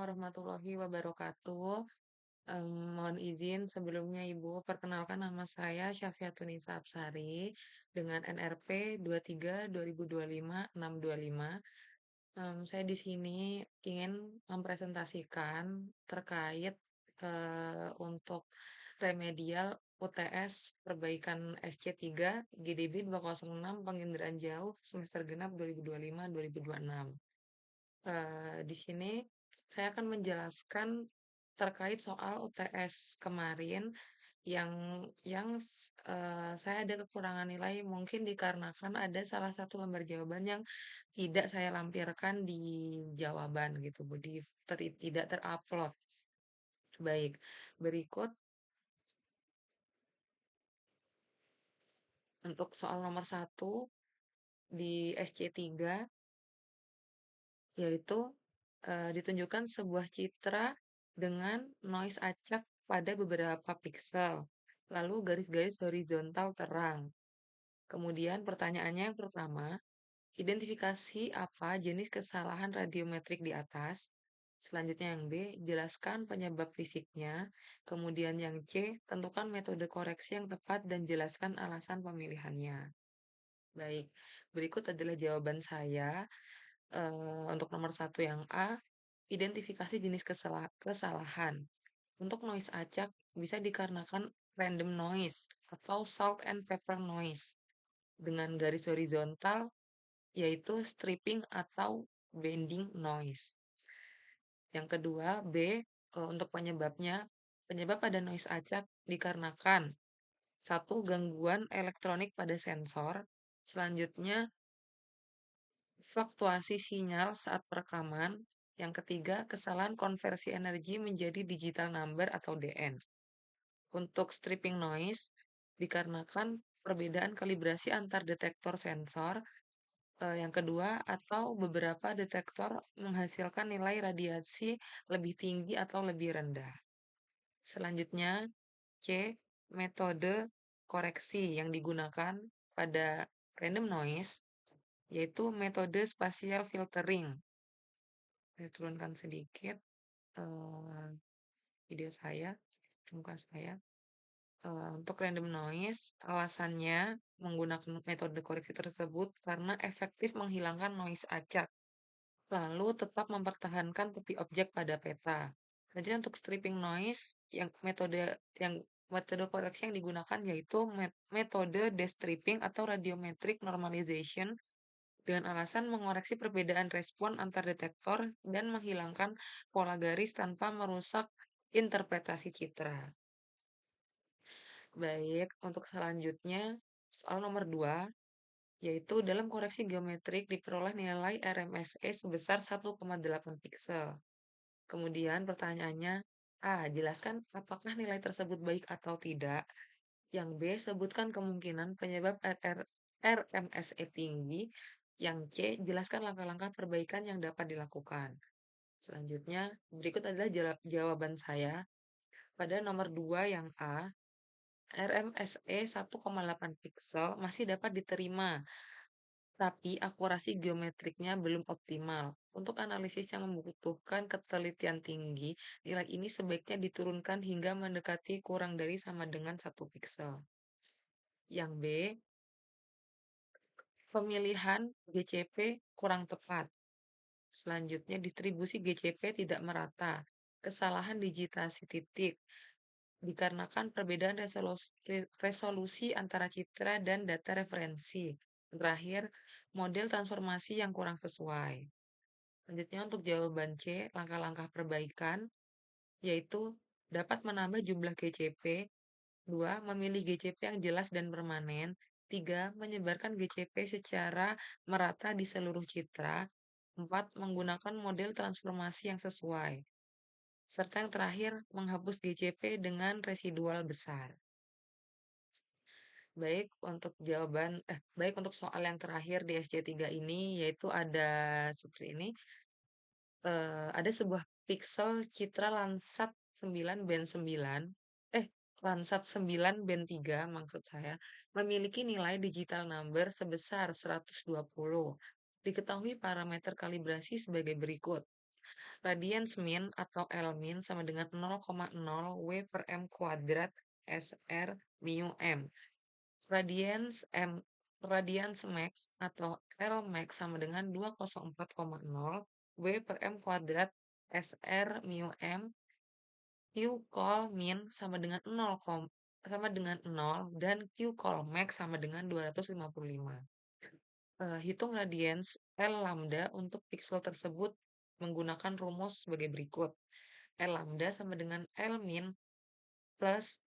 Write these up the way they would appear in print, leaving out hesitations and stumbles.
warahmatullahi wabarakatuh. Mohon izin sebelumnya Ibu, perkenalkan nama saya Syafiatunisa Absari dengan NRP 23 2025 625. Saya di sini ingin mempresentasikan terkait untuk remedial UTS perbaikan SC3 GDB 206 penginderaan jauh semester genap 2025-2026. Di sini saya akan menjelaskan terkait soal UTS kemarin yang saya ada kekurangan nilai mungkin dikarenakan ada salah satu lembar jawaban yang tidak saya lampirkan di jawaban gitu, Bu, tidak terupload. Baik, berikut untuk soal nomor satu di SC3 yaitu ditunjukkan sebuah citra dengan noise acak pada beberapa piksel, lalu garis-garis horizontal terang. Kemudian pertanyaannya yang pertama, identifikasi apa jenis kesalahan radiometrik di atas. Selanjutnya yang B, jelaskan penyebab fisiknya. Kemudian yang C, tentukan metode koreksi yang tepat dan jelaskan alasan pemilihannya. Baik, berikut adalah jawaban saya. Untuk nomor satu yang A, identifikasi jenis kesalahan. Untuk noise acak bisa dikarenakan random noise atau salt and pepper noise dengan garis horizontal yaitu stripping atau bending noise. Yang kedua, B, untuk penyebabnya, penyebab pada noise acak dikarenakan satu, gangguan elektronik pada sensor. Selanjutnya, fluktuasi sinyal saat perekaman. Yang ketiga, kesalahan konversi energi menjadi digital number atau DN. Untuk stripping noise, dikarenakan perbedaan kalibrasi antar detektor sensor. Yang kedua, atau beberapa detektor menghasilkan nilai radiasi lebih tinggi atau lebih rendah. Selanjutnya, C, metode koreksi yang digunakan pada random noise, yaitu metode spatial filtering. Saya turunkan sedikit eh, video saya, muka saya. Untuk random noise, alasannya menggunakan metode koreksi tersebut karena efektif menghilangkan noise acak, lalu tetap mempertahankan tepi objek pada peta. Jadi untuk stripping noise, yang metode koreksi yang digunakan yaitu metode destripping atau radiometric normalization dengan alasan mengoreksi perbedaan respon antar detektor dan menghilangkan pola garis tanpa merusak interpretasi citra. Baik, untuk selanjutnya, soal nomor 2, yaitu dalam koreksi geometrik diperoleh nilai RMSE sebesar 1,8 piksel. Kemudian pertanyaannya, A, jelaskan apakah nilai tersebut baik atau tidak. Yang B, sebutkan kemungkinan penyebab RMSE tinggi. Yang C, jelaskan langkah-langkah perbaikan yang dapat dilakukan. Selanjutnya, berikut adalah jawaban saya. Pada nomor 2 yang A, RMSE 1,8 piksel masih dapat diterima, tapi akurasi geometriknya belum optimal. Untuk analisis yang membutuhkan ketelitian tinggi, nilai ini sebaiknya diturunkan hingga mendekati kurang dari sama dengan 1 piksel. Yang B, pemilihan GCP kurang tepat. Selanjutnya, distribusi GCP tidak merata. Kesalahan digitasi titik dikarenakan perbedaan resolusi antara citra dan data referensi. Terakhir, model transformasi yang kurang sesuai. Selanjutnya untuk jawaban C, langkah-langkah perbaikan, yaitu dapat menambah jumlah GCP, 2, memilih GCP yang jelas dan permanen, 3, menyebarkan GCP secara merata di seluruh citra, 4, menggunakan model transformasi yang sesuai. Serta yang terakhir, menghapus GCP dengan residual besar. Baik untuk soal yang terakhir di SC3 ini, yaitu ada seperti ini. Ada sebuah piksel citra Landsat 9 band 9, Landsat 9 band 3 maksud saya, memiliki nilai digital number sebesar 120. Diketahui parameter kalibrasi sebagai berikut. Radians min atau L min sama dengan 0,0 W per M kuadrat SR mu M. Radians M Radians max atau L max sama dengan 204,0 W per M kuadrat SR mu M. Q call min sama dengan 0 dan Q call max sama dengan 255. Hitung radians L lambda untuk piksel tersebut menggunakan rumus sebagai berikut. L lambda sama dengan L min plus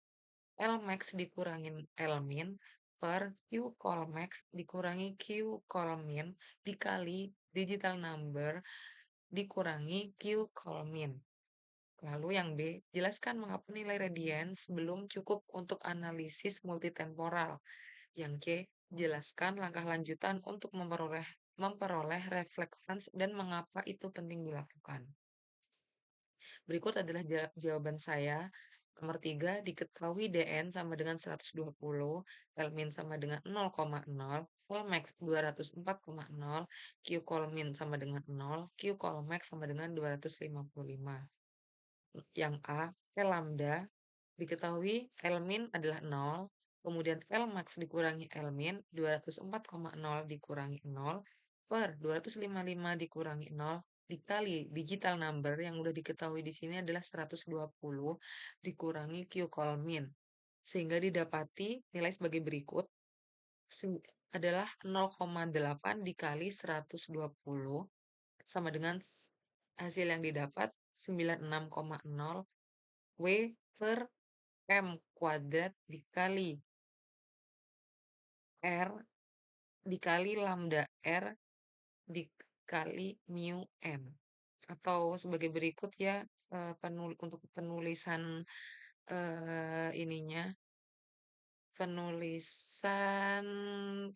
L max dikurangin L min per Q call max dikurangi Q call min dikali digital number dikurangi Q call min. Lalu yang B, jelaskan mengapa nilai radians belum cukup untuk analisis multitemporal. Yang C, jelaskan langkah lanjutan untuk memperoleh reflektans dan mengapa itu penting dilakukan. Berikut adalah jawaban saya. Nomor 3, diketahui DN sama dengan 120, Lmin sama dengan 0,0, Lmax 204,0, Q colmin sama dengan 0, Q colmax sama dengan 255. Yang A, L lambda, diketahui L min adalah 0, kemudian L max dikurangi L min, 204,0 dikurangi 0, per 255 dikurangi 0, dikali digital number yang udah diketahui di sini adalah 120, dikurangi Q call min. Sehingga didapati nilai sebagai berikut, adalah 0,8 dikali 120, sama dengan hasil yang didapat 96,0 W per M kuadrat dikali R dikali lambda R dikali mu M. Atau sebagai berikut ya, untuk penulisan ininya, penulisan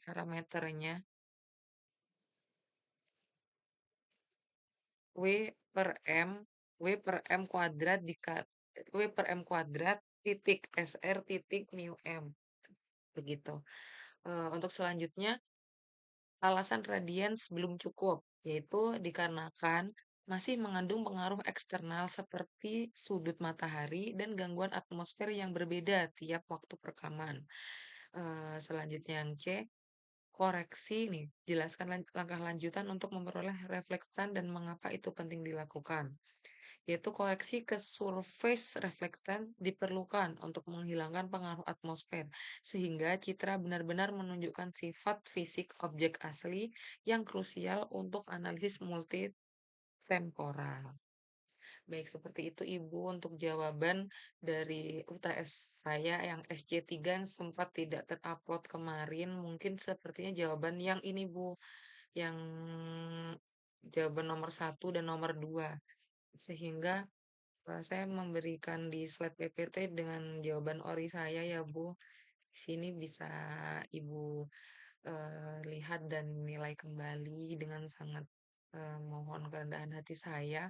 parameternya. W per M, W per M kuadrat W per M kuadrat titik SR titik mu M. Begitu. Untuk selanjutnya, alasan radians belum cukup, yaitu dikarenakan masih mengandung pengaruh eksternal seperti sudut matahari dan gangguan atmosfer yang berbeda tiap waktu perekaman. Selanjutnya yang C, koreksi nih, jelaskan langkah lanjutan untuk memperoleh reflektan dan mengapa itu penting dilakukan. Yaitu koreksi ke surface reflektan diperlukan untuk menghilangkan pengaruh atmosfer, sehingga citra benar-benar menunjukkan sifat fisik objek asli yang krusial untuk analisis multitemporal. Baik, seperti itu Ibu untuk jawaban dari UTS saya yang SC3 yang sempat tidak terupload kemarin. Mungkin sepertinya jawaban yang ini Bu, yang jawaban nomor 1 dan nomor 2. Sehingga saya memberikan di slide PPT dengan jawaban ori saya ya Bu. Di sini bisa Ibu lihat dan nilai kembali dengan sangat mohon kerendahan hati saya.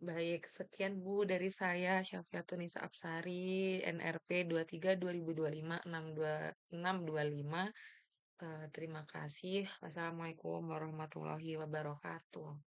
Baik, sekian Bu dari saya, Syafiatunisa Apsari, NRP 23 2025 625. Terima kasih. Wassalamualaikum warahmatullahi wabarakatuh.